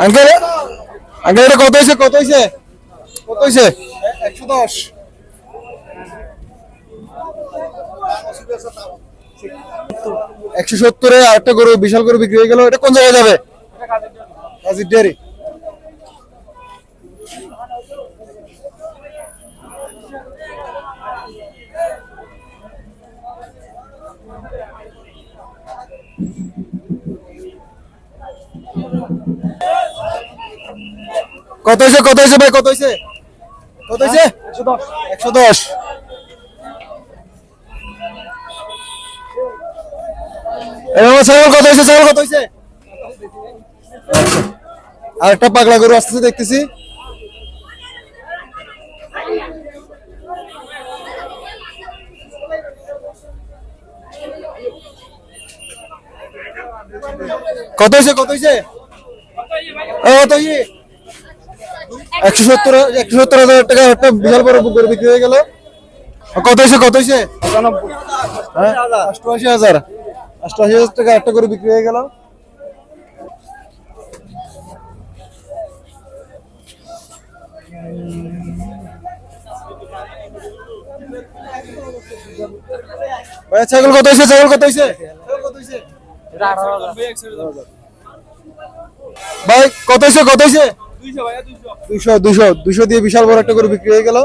Uncle uncle এটা কত হয়েছে কত হয়েছে কত হয়েছে 110 170-এ আরেকটা গরু বিশাল গরু বিক্রি হয়ে গেল। এটা কোন জায়গায় যাবে? কাজী ডেয়ারি। কত হয়েছে কত হয়েছে ভাই কত হয়েছে কত হয়েছে 110 এবার ছাগল কত হয়েছে ছাগল কত হয়েছে? আর একটা পাগলা গরু আসতেছে দেখতেছি। কত হয়েছে কত হয়েছে? 170,000 টাকা একটা বিশাল বড় গরু বিক্রি হয়ে গেল। কত হয়েছে কত হয়েছে? 88,000 টাকা একটা গরু বিক্রি হয়ে গেল। ছাগল কত হয়েছে ছাগল কত হয়েছে ভাই কত হয়েছে কত হয়েছে? 200 দিয়ে বিশাল বড় একটা গরু বিক্রি হয়ে গেল।